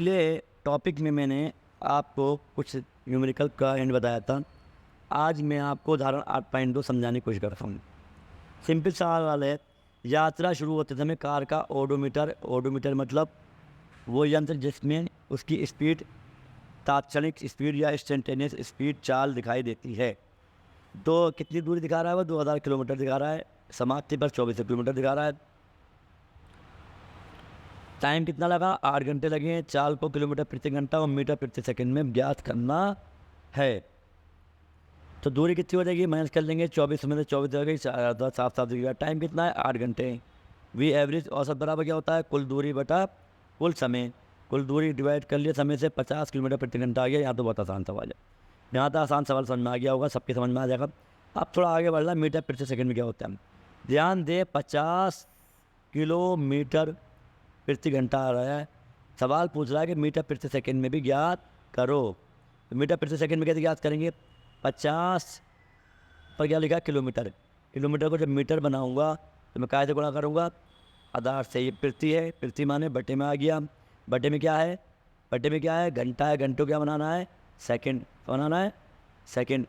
पिछले टॉपिक में मैंने आपको कुछ न्यूमेरिकल का एंड बताया था। आज मैं आपको उदाहरण 8.2 समझाने की कोशिश करता हूँ। सिंपल सा सवाल है। यात्रा शुरू होते समय कार का ओडोमीटर मतलब वो यंत्र जिसमें उसकी स्पीड, तात्क्षणिक स्पीड या इंस्टेंटेनियस स्पीड चाल दिखाई देती है। तो कितनी दूरी दिखा रहा है? वो 2000 किलोमीटर दिखा रहा है। समाप्ति पर 24 किलोमीटर दिखा रहा है। टाइम कितना लगा? 8 घंटे लगे हैं। चाल को किलोमीटर प्रति घंटा और मीटर प्रति सेकंड में ज्ञात करना है। तो दूरी कितनी हो जाएगी? माइनस कर लेंगे। 24 में से 24 हो गई, साफ साफ दिखेगा। टाइम कितना है? 8 घंटे। वी एवरेज औसत बराबर क्या होता है? कुल दूरी बटा कुल समय। कुल दूरी डिवाइड कर लिया समय से। 50 किलोमीटर प्रति घंटा आ गया। यहाँ तो बहुत आसान सवाल है। यहाँ तो आसान सवाल समझ में आ गया होगा, सबके समझ में आ जाएगा। अब थोड़ा आगे बढ़ना, मीटर प्रति सेकंड में क्या होता है। ध्यान दे, 50 किलोमीटर प्रति घंटा आ रहा है। सवाल पूछ रहा है कि मीटर प्रति सेकंड में भी ज्ञात करो। तो मीटर प्रति सेकंड में कैसे ज्ञात करेंगे? 50 पर क्या लिखा? किलोमीटर। किलोमीटर को जब मीटर बनाऊंगा तो मैं काय से गुणा करूंगा? आधार से। ये प्रति है, प्रति माने बटे में आ गया। बटे में क्या है? बटे में क्या है? घंटा है। घंटों क्या बनाना है? सेकंड बनाना है। सेकंड।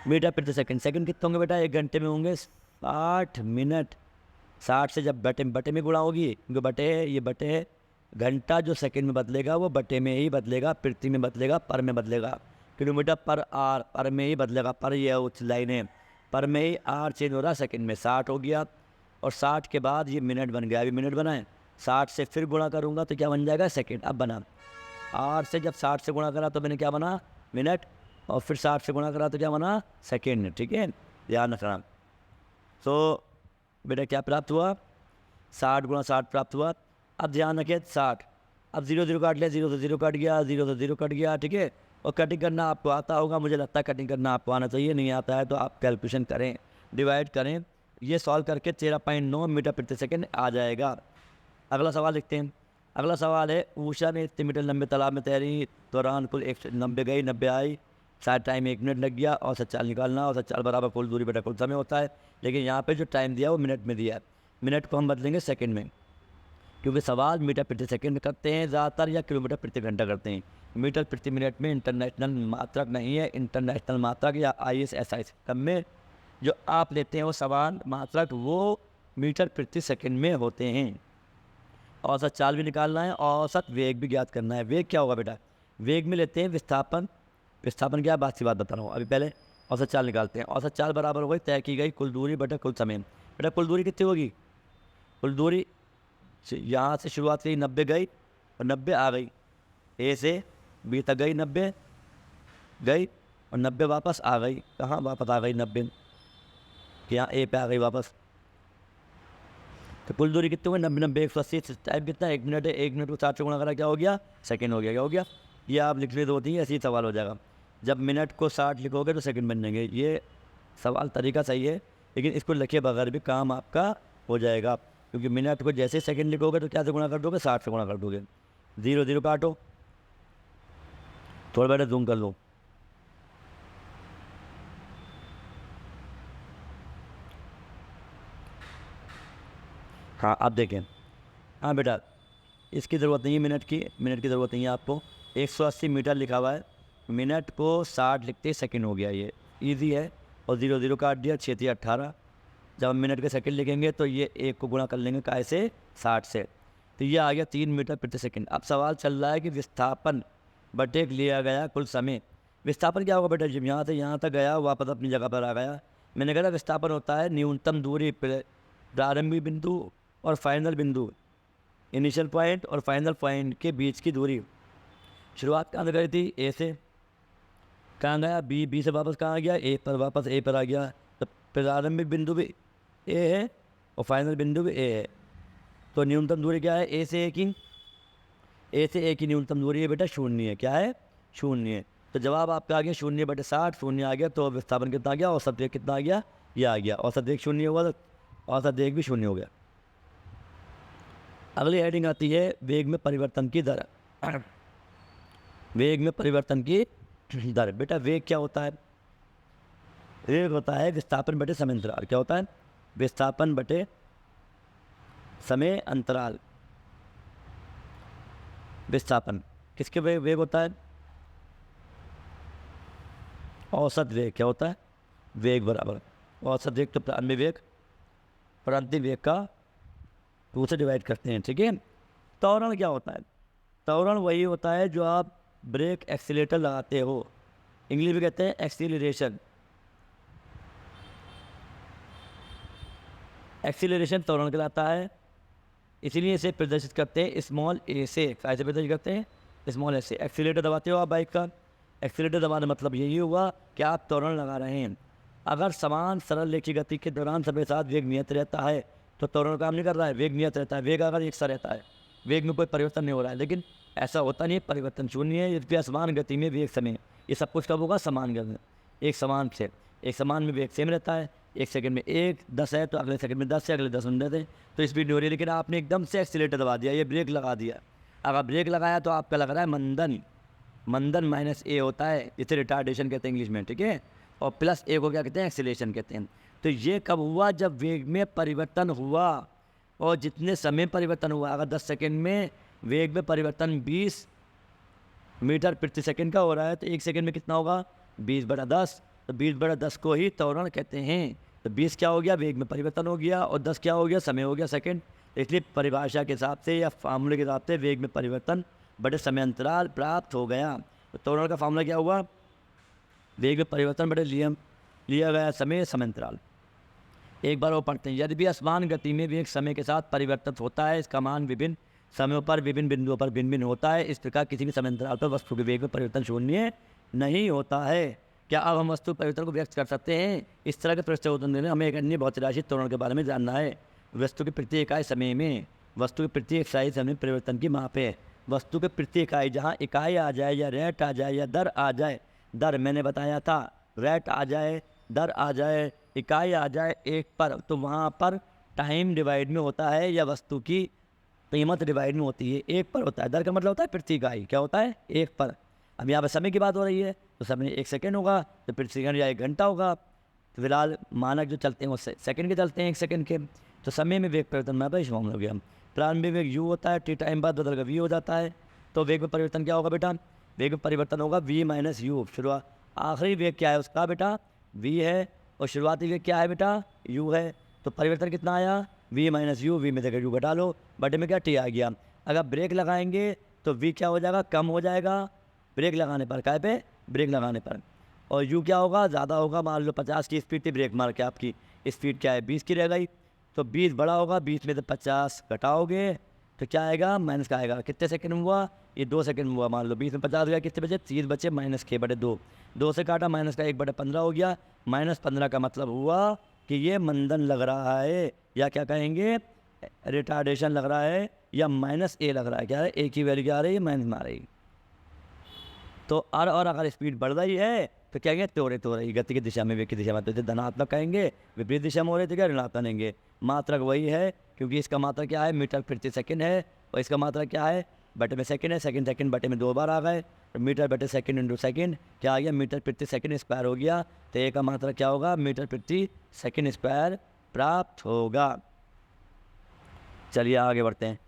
मीटर प्रति सेकंड। सेकंड कितने होंगे बेटा? 1 घंटे में होंगे 60 मिनट। 60 से जब बटे में गुणा होगी, क्योंकि बटे है, ये बटे है। घंटा जो सेकंड में बदलेगा वो बटे में ही बदलेगा, प्रति में बदलेगा, पर में बदलेगा। किलोमीटर पर आर, पर में ही बदलेगा। पर ये उस लाइन है, पर में ही आर चेंज हो रहा है। सेकंड में 60 हो गया, और 60 के बाद ये मिनट बन गया। अभी मिनट बनाए। 60 से फिर गुणा करूँगा तो क्या बन जाएगा? सेकेंड। अब बना आर से, जब 60 से गुणा करा तो मैंने क्या बना? मिनट। और फिर 60 से गुणा करा तो क्या बना? सेकेंड। ठीक है, ध्यान रखना। तो बेटा क्या प्राप्त हुआ? 60 गुणा 60 प्राप्त हुआ। अब ध्यान रखिए 60। अब 0 0 काट लिया, 0 से 0 कट गया, 0 से 0 कट गया। ठीक है, और कटिंग करना आपको आता होगा, मुझे लगता है कटिंग करना आपको आना चाहिए। नहीं आता है तो आप कैलकुलेशन करें, डिवाइड करें। ये सॉल्व करके 13.9 मीटर प्रति सेकंड आ जाएगा। अगला सवाल लिखते हैं। अगला सवाल है, ऊषा ने इतने मीटर लंबे तालाब में तैरी, दौरान कुल 190 गई, 90 आई, शायद टाइम 1 मिनट लग गया। और सच्चाल निकालना। और सच्चाल बराबर कुल दूरी बटा कुल समय होता है। लेकिन यहाँ पे जो टाइम दिया वो मिनट में दिया है। मिनट को हम बदलेंगे सेकंड में, क्योंकि सवाल मीटर प्रति सेकंड करते हैं ज़्यादातर, या किलोमीटर प्रति घंटा करते हैं। मीटर प्रति मिनट में इंटरनेशनल मात्रक नहीं है। इंटरनेशनल मात्रक या ISSI सिस्टम में जो आप लेते हैं वो सवाल मात्रक वो मीटर प्रति सेकंड में होते हैं। औसत चाल भी निकालना है, औसत वेग भी ज्ञात करना है। वेग क्या होगा बेटा? वेग में लेते हैं विस्थापन। विस्थापन क्या है? बात सी बात बता रहा हूँ। अभी पहले औसत चाल निकालते हैं। औसत चाल बराबर हो गई तय की गई कुल दूरी बटा कुल समय। बेटा कुल दूरी कितनी होगी? कुल दूरी यहाँ से शुरुआत करी, 90 गई और 90 आ गई। ए से बी तक गई, 90 गई और 90 वापस आ गई। कहाँ वापस आ गई? 90 यहाँ ए पे आ गई वापस। तो कुल दूरी कितनी होगी? 90 90 180। टाइम कितना? 1 मिनट है। 1 मिनट को 60 से गुणा करा, क्या हो गया? सेकंड हो गया। क्या हो गया? ये आप लिख लेते होती है, ऐसे ही सवाल हो जाएगा। जब मिनट को 60 लिखोगे तो सेकंड बन जाएंगे। ये सवाल तरीका सही है, लेकिन इसको लिखे बगैर भी काम आपका हो जाएगा, क्योंकि मिनट को जैसे सेकंड लिखोगे तो क्या से गुणा कर दोगे? 60 से गुणा कर दोगे। 0 0 काटो, थोड़ा बेटा जूम कर लो। हाँ अब देखें। हाँ बेटा, इसकी ज़रूरत नहीं है मिनट की। मिनट की ज़रूरत नहीं है आपको। 180 मीटर लिखा हुआ है, मिनट को 60 लिखते सेकंड हो गया। ये इजी है। और 0 0 काट दिया, 6 3 18। जब हम मिनट के सेकंड लिखेंगे तो ये एक को गुणा कर लेंगे काय से? 60 से। तो ये आ गया 3 मीटर प्रति सेकंड। अब सवाल चल रहा है कि विस्थापन बटे लिया गया कुल समय। विस्थापन क्या होगा बेटा? जब यहाँ से यहाँ तक गया, वापस अपनी जगह पर आ गया। मैंने कहा विस्थापन होता है न्यूनतम दूरी, प्रारंभिक बिंदु और फाइनल बिंदु, इनिशियल पॉइंट और फाइनल पॉइंट के बीच की दूरी। शुरुआत कहाँ से करी थी? ए से। कहाँ गया? बी। बी से वापस कहाँ आ गया? ए पर। वापस ए पर आ गया। तो प्रारंभिक बिंदु भी ए है और फाइनल बिंदु भी ए है। तो न्यूनतम दूरी क्या है? ए से ए की। ए से ए की न्यूनतम दूरी है बेटा शून्य है। क्या है? शून्य है। तो जवाब आपका आ गया 0/60। शून्य आ गया तो विस्थापन कितना आ गया? औसत वेग कितना आ गया? ये आ गया। औसत वेग शून्य होगा तो औसत वेग भी शून्य हो गया। अगली हेडिंग आती है वेग में परिवर्तन की दर। वेग में परिवर्तन की दर। बेटा वेग क्या होता है? वेग होता है विस्थापन बटे समय अंतराल। क्या होता है? विस्थापन बटे समय अंतराल। विस्थापन किसके वेग होता है? औसत वेग क्या होता है? वेग बराबर औसत वेग तो प्रारंभिक वेग का 2 से डिवाइड करते हैं, ठीक है। त्वरण क्या होता है? त्वरण वही होता है जो आप ब्रेक एक्सीलेटर लगाते हो, इंग्लिश में कहते हैं एक्सीलरेशन। एक्सीलरेशन त्वरण कहलाता है, इसीलिए इसे प्रदर्शित करते हैं स्मॉल ए से। कैसे प्रदर्शित करते हैं? स्मॉल ए से। एक्सीलेटर दबाते हो आप बाइक का, एक्सीलेटर दबाने मतलब यही हुआ कि आप त्वरण लगा रहे हैं। अगर समान सरल रेखीय गति के दौरान समय साथ वेग नियत रहता है तो त्वरण काम नहीं कर रहा है, वेग नियत रहता है। वेग अगर एक सा रहता है, वेग में कोई परिवर्तन नहीं हो रहा है, लेकिन ऐसा होता नहीं है, परिवर्तन शून्य है। इसलिए असमान गति में वेग समय, ये सब कुछ कब होगा? समान गति, एक समान में वेग सेम रहता है। 1 सेकंड में 10 है तो अगले सेकंड में 10 है, अगले 10 में 10 है, तो स्पीड नहीं हो रही है। लेकिन आपने एकदम से एक्सीलेटर दबा दिया, ये ब्रेक लगा दिया। अगर ब्रेक लगाया तो आपका लग रहा है मंदन माइनस ए होता है, इसे रिटार्डेशन कहते हैं इंग्लिश में, ठीक है। और प्लस ए को क्या कहते हैं? एक्सीलेशन कहते हैं। तो ये कब हुआ? जब वेग में परिवर्तन हुआ, और जितने समय परिवर्तन हुआ, अगर 10 सेकेंड में वेग में परिवर्तन 20 मीटर प्रति सेकंड का हो रहा है तो 1 सेकंड में कितना होगा? 20/10। तो 20/10 को ही त्वरण कहते हैं। तो 20 क्या हो गया? वेग में परिवर्तन हो गया, और 10 क्या हो गया? समय हो गया, सेकंड। इसलिए परिभाषा के हिसाब से या फार्मूले के हिसाब से वेग में परिवर्तन बड़े समय अंतराल प्राप्त हो गया। तो त्वरण का फार्मूला क्या हुआ? वेग में परिवर्तन बड़े लिया गया समय अंतराल। एक बार वो पढ़ते हैं, यदि भी असमान गति में वेग समय के साथ परिवर्तित होता है, इसका मान विभिन्न समयों पर विभिन्न बिंदुओं पर भिन्न भिन्न होता है। इस प्रकार किसी भी समय अंतराल पर वस्तु के वेग में परिवर्तन शून्य नहीं होता है। क्या अब हम वस्तु परिवर्तन को व्यक्त कर सकते हैं? इस तरह के प्रश्न उत्तर देने हमें एक अन्य भौतिक राशि त्वरण के बारे में जानना है। वस्तु के प्रति इकाई समय में परिवर्तन की माप है। वस्तु के प्रति इकाई, जहाँ इकाई आ जाए या रेट आ जाए या दर आ जाए, दर मैंने बताया था, रेट आ जाए, दर आ जाए, इकाई आ जाए एक पर, तो वहाँ पर टाइम डिवाइड में होता है या वस्तु की कीमत डिवाइड में होती है, एक पर होता है। दर का मतलब होता है प्रति इकाई, क्या होता है? एक पर। अब यहाँ पर समय की बात हो रही है तो समय 1 सेकेंड होगा तो प्रति सेकंड या 1 घंटा होगा। तो फिलहाल मानक जो चलते हैं वो सेकंड के चलते हैं, 1 सेकंड के। तो समय में वेग परिवर्तन में इस मामले हो गया। प्रारंभिक वेग u होता है, टी टाइम बाद बदल कर v हो जाता है। तो वेग में परिवर्तन क्या होगा बेटा? वेग में परिवर्तन होगा v माइनस यू। शुरुआत आखिरी वेग क्या है उसका बेटा? v है, और शुरुआती वेग क्या है बेटा? u है। तो परिवर्तन कितना आया? v minus you. v में से u घटा लो, बटे में क्या t आ गया। अगर ब्रेक लगाएंगे तो v क्या हो जाएगा? कम हो जाएगा ब्रेक लगाने पर। काय पे? ब्रेक लगाने पर। और u क्या होगा? ज़्यादा होगा। मान लो 50 की स्पीड थी, ब्रेक मार के आपकी स्पीड क्या है? 20 की रह गई। तो 20 बड़ा होगा, 20 में से 50 घटाओगे तो क्या आएगा? माइनस का आएगा। कितने सेकंड में हुआ? ये 2 सेकंड में हुआ। मान लो 20 में 50 गया, कितने बचे? 30 बचे, माइनस के बटे 2। 2 से काटा, माइनस का 1/15 हो गया। -15 का मतलब हुआ कि ये मंदन लग रहा है, या क्या कहेंगे? रिटार्डेशन लग रहा है, या माइनस ए लग रहा है। क्या है? ए की वैल्यू क्या आ रही है? माइनस में आ रही। तो और अगर स्पीड बढ़ रही है तो क्या कहेंगे? त्वरित हो रही गति की दिशा में, वेग की दिशा में। तो इसे धनात्मक कहेंगे, विपरीत दिशा में हो रही थी क्या? ऋणात्मक कहेंगे। मात्रक वही है, क्योंकि इसका मात्रक क्या है? मीटर प्रति सेकंड है, और इसका मात्रक क्या है? बटे में सेकंड है। सेकंड बटे में 2 बार आ गए, तो मीटर बटे सेकंड इंटू सेकंड क्या आ गया? मीटर प्रति सेकंड स्क्वायर हो गया। तो ए का मात्रक क्या होगा? मीटर प्रति सेकंड स्क्वायर प्राप्त होगा। चलिए आगे बढ़ते हैं।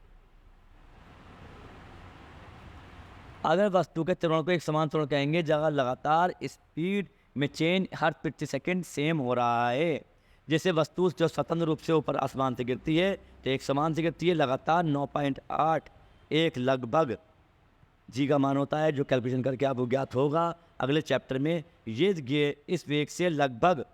अगर वस्तु के त्वरण को एक समान त्वरण कहेंगे जगह लगातार स्पीड में चेंज हर प्रति सेकंड सेम हो रहा है। जैसे वस्तु जो स्वतंत्र रूप से ऊपर आसमान से गिरती है तो एक समान से गिरती है, लगातार 9.8 एक लगभग जी का मान होता है, जो कैलकुलेशन करके आपको ज्ञात होगा अगले चैप्टर में। ये इस वेग से लगभग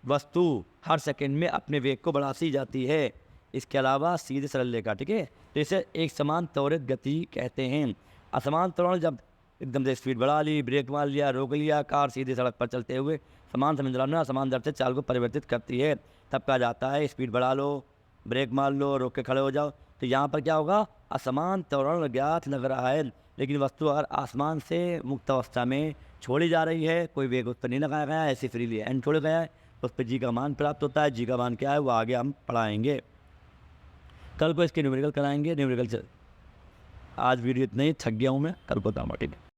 वस्तु हर सेकंड में अपने वेग को बढ़ाती जाती है। इसके अलावा सीधे सरल रेखा, ठीक है, तो इसे एक समान त्वरित गति कहते हैं। असमान त्वरण जब एकदम से स्पीड बढ़ा ली, ब्रेक मार लिया, रोक लिया, कार सीधे सड़क पर चलते हुए समान समय अंतराल में असमान दर से चाल को परिवर्तित करती है, तब कहा जाता है स्पीड बढ़ा लो, ब्रेक मार लो, रोक के खड़े हो जाओ। तो यहाँ पर क्या होगा? असमान त्वरण ज्ञात लग रहा है, लेकिन वस्तु अगर आसमान से मुक्त अवस्था में छोड़ी जा रही है, कोई वेग उस पर नहीं लगाया गया है, ऐसे फ्रीली एंड छोड़ा गया है, उस पर जी का मान प्राप्त होता है। जी का मान क्या है वो आगे हम पढ़ाएंगे, कल को इसके न्यूमेरिकल कराएंगे। न्यूमेरिकल आज वीडियो इतना ही, थक गया हूँ मैं, कल को बताऊँगा, ठीक है।